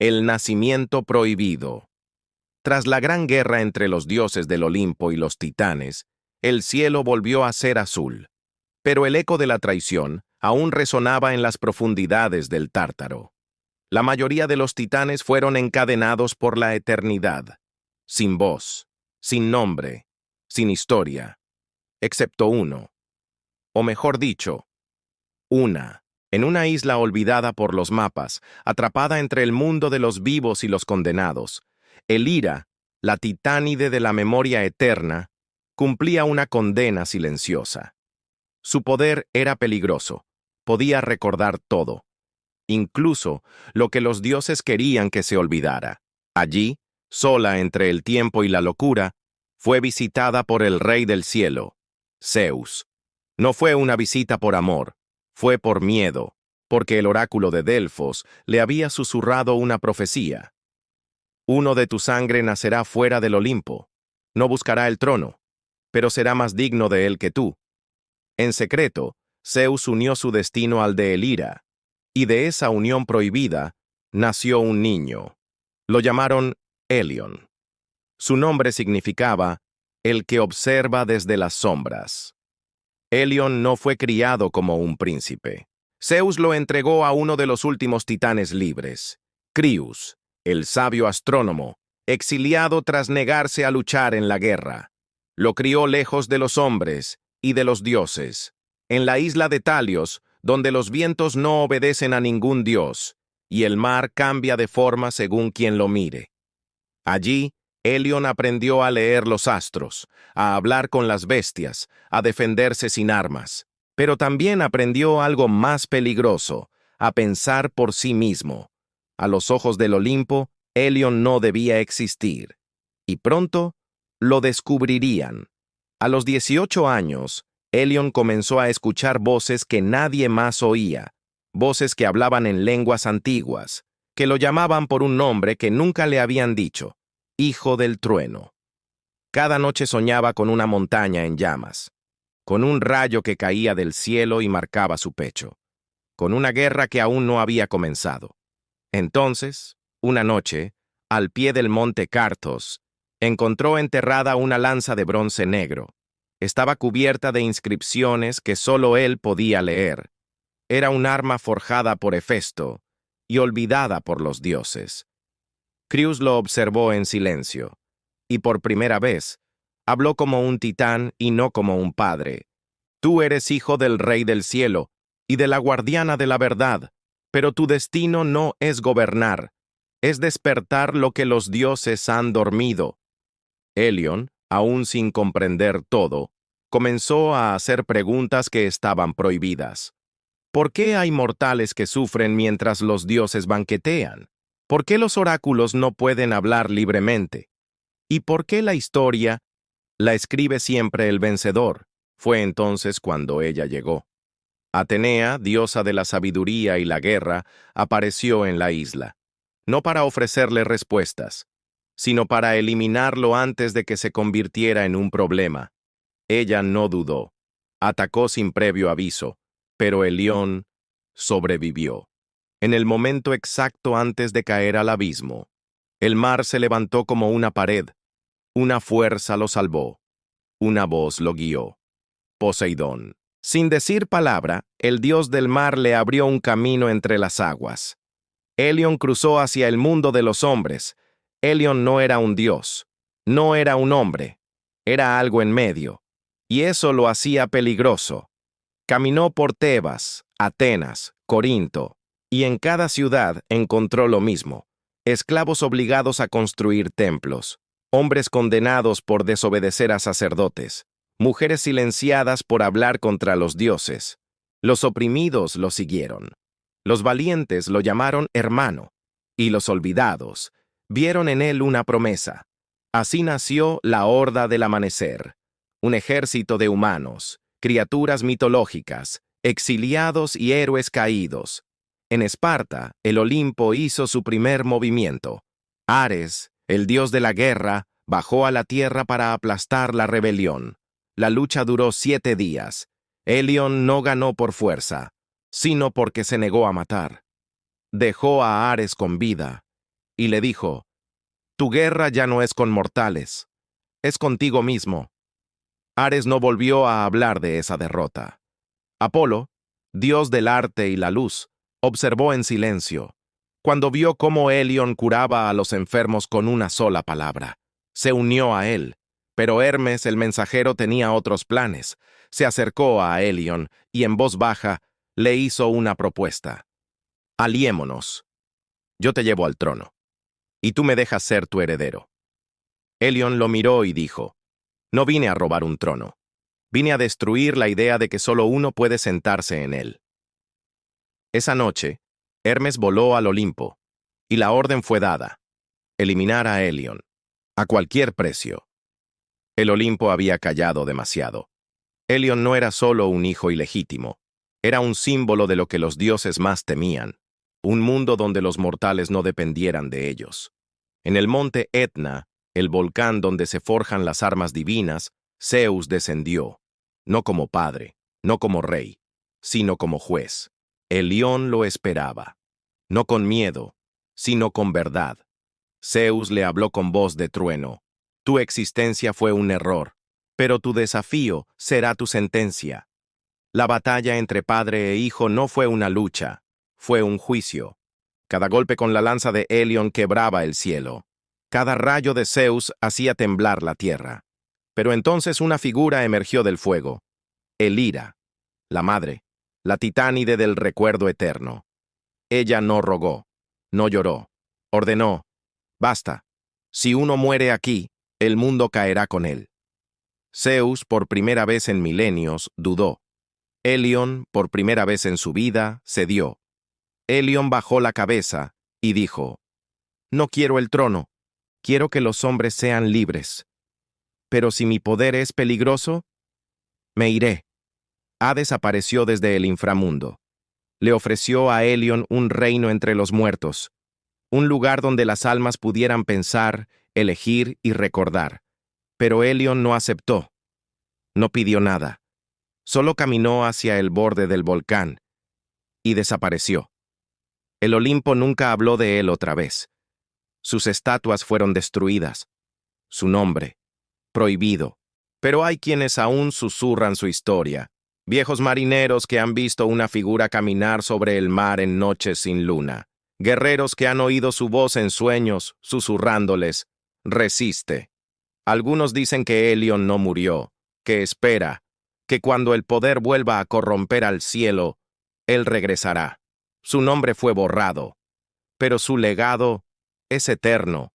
El nacimiento prohibido. Tras la gran guerra entre los dioses del Olimpo y los titanes, el cielo volvió a ser azul. Pero el eco de la traición aún resonaba en las profundidades del Tártaro. La mayoría de los titanes fueron encadenados por la eternidad, sin voz, sin nombre, sin historia, excepto uno. O mejor dicho, una, en una isla olvidada por los mapas, atrapada entre el mundo de los vivos y los condenados. Elira, la titánide de la memoria eterna, cumplía una condena silenciosa. Su poder era peligroso, podía recordar todo, incluso lo que los dioses querían que se olvidara. Allí, sola entre el tiempo y la locura, fue visitada por el Rey del Cielo, Zeus. No fue una visita por amor, fue por miedo, porque el oráculo de Delfos le había susurrado una profecía. Uno de tu sangre nacerá fuera del Olimpo, no buscará el trono, pero será más digno de él que tú. En secreto, Zeus unió su destino al de Elira, y de esa unión prohibida nació un niño. Lo llamaron Helión. Su nombre significaba el que observa desde las sombras. Helión no fue criado como un príncipe. Zeus lo entregó a uno de los últimos titanes libres, Crius, el sabio astrónomo, exiliado tras negarse a luchar en la guerra. Lo crió lejos de los hombres y de los dioses, en la isla de Talios, donde los vientos no obedecen a ningún dios, y el mar cambia de forma según quien lo mire. Allí, Helión aprendió a leer los astros, a hablar con las bestias, a defenderse sin armas, pero también aprendió algo más peligroso, a pensar por sí mismo. A los ojos del Olimpo, Helión no debía existir, y pronto lo descubrirían. A los 18 años, Helión comenzó a escuchar voces que nadie más oía, voces que hablaban en lenguas antiguas, que lo llamaban por un nombre que nunca le habían dicho: Hijo del Trueno. Cada noche soñaba con una montaña en llamas, con un rayo que caía del cielo y marcaba su pecho, con una guerra que aún no había comenzado. Entonces, una noche, al pie del monte Carthos, encontró enterrada una lanza de bronce negro. Estaba cubierta de inscripciones que solo él podía leer. Era un arma forjada por Hefesto y olvidada por los dioses. Crius lo observó en silencio, y por primera vez, habló como un titán y no como un padre. Tú eres hijo del Rey del Cielo y de la guardiana de la verdad, pero tu destino no es gobernar, es despertar lo que los dioses han dormido. Helión, aún sin comprender todo, comenzó a hacer preguntas que estaban prohibidas. ¿Por qué hay mortales que sufren mientras los dioses banquetean? ¿Por qué los oráculos no pueden hablar libremente? ¿Y por qué la historia la escribe siempre el vencedor? Fue entonces cuando ella llegó. Atenea, diosa de la sabiduría y la guerra, apareció en la isla, no para ofrecerle respuestas, sino para eliminarlo antes de que se convirtiera en un problema. Ella no dudó, atacó sin previo aviso, pero Helión sobrevivió. En el momento exacto antes de caer al abismo, el mar se levantó como una pared. Una fuerza lo salvó. Una voz lo guió. Poseidón. Sin decir palabra, el dios del mar le abrió un camino entre las aguas. Helión cruzó hacia el mundo de los hombres. Helión no era un dios, no era un hombre, era algo en medio, y eso lo hacía peligroso. Caminó por Tebas, Atenas, Corinto, y en cada ciudad encontró lo mismo: esclavos obligados a construir templos, hombres condenados por desobedecer a sacerdotes, mujeres silenciadas por hablar contra los dioses. Los oprimidos lo siguieron. Los valientes lo llamaron hermano, y los olvidados vieron en él una promesa. Así nació la Horda del Amanecer, un ejército de humanos, criaturas mitológicas, exiliados y héroes caídos. En Esparta, el Olimpo hizo su primer movimiento. Ares, el dios de la guerra, bajó a la tierra para aplastar la rebelión. La lucha duró 7 días. Helión no ganó por fuerza, sino porque se negó a matar. Dejó a Ares con vida y le dijo, «Tu guerra ya no es con mortales, es contigo mismo». Ares no volvió a hablar de esa derrota. Apolo, dios del arte y la luz, observó en silencio. Cuando vio cómo Helión curaba a los enfermos con una sola palabra, se unió a él. Pero Hermes, el mensajero, tenía otros planes. Se acercó a Helión y en voz baja le hizo una propuesta. «Aliémonos. Yo te llevo al trono, y tú me dejas ser tu heredero». Helión lo miró y dijo, «No vine a robar un trono. Vine a destruir la idea de que solo uno puede sentarse en él». Esa noche, Hermes voló al Olimpo, y la orden fue dada: eliminar a Helión, a cualquier precio. El Olimpo había callado demasiado. Helión no era solo un hijo ilegítimo, era un símbolo de lo que los dioses más temían, un mundo donde los mortales no dependieran de ellos. En el monte Etna, el volcán donde se forjan las armas divinas, Zeus descendió, no como padre, no como rey, sino como juez. El león lo esperaba, no con miedo, sino con verdad. Zeus le habló con voz de trueno. Tu existencia fue un error, pero tu desafío será tu sentencia. La batalla entre padre e hijo no fue una lucha, fue un juicio. Cada golpe con la lanza de Helión quebraba el cielo. Cada rayo de Zeus hacía temblar la tierra. Pero entonces una figura emergió del fuego. Elira, la madre, la titánide del recuerdo eterno. Ella no rogó, no lloró, ordenó: «Basta. Si uno muere aquí, el mundo caerá con él». Zeus, por primera vez en milenios, dudó. Helión, por primera vez en su vida, cedió. Helión bajó la cabeza y dijo: «No quiero el trono, quiero que los hombres sean libres. Pero si mi poder es peligroso, me iré». Hades apareció desde el inframundo. Le ofreció a Helión un reino entre los muertos, un lugar donde las almas pudieran pensar, elegir y recordar. Pero Helión no aceptó. No pidió nada. Solo caminó hacia el borde del volcán y desapareció. El Olimpo nunca habló de él otra vez. Sus estatuas fueron destruidas. Su nombre, prohibido. Pero hay quienes aún susurran su historia. Viejos marineros que han visto una figura caminar sobre el mar en noches sin luna. Guerreros que han oído su voz en sueños, susurrándoles: «Resiste». Algunos dicen que Helión no murió, que espera, que cuando el poder vuelva a corromper al cielo, él regresará. Su nombre fue borrado, pero su legado es eterno.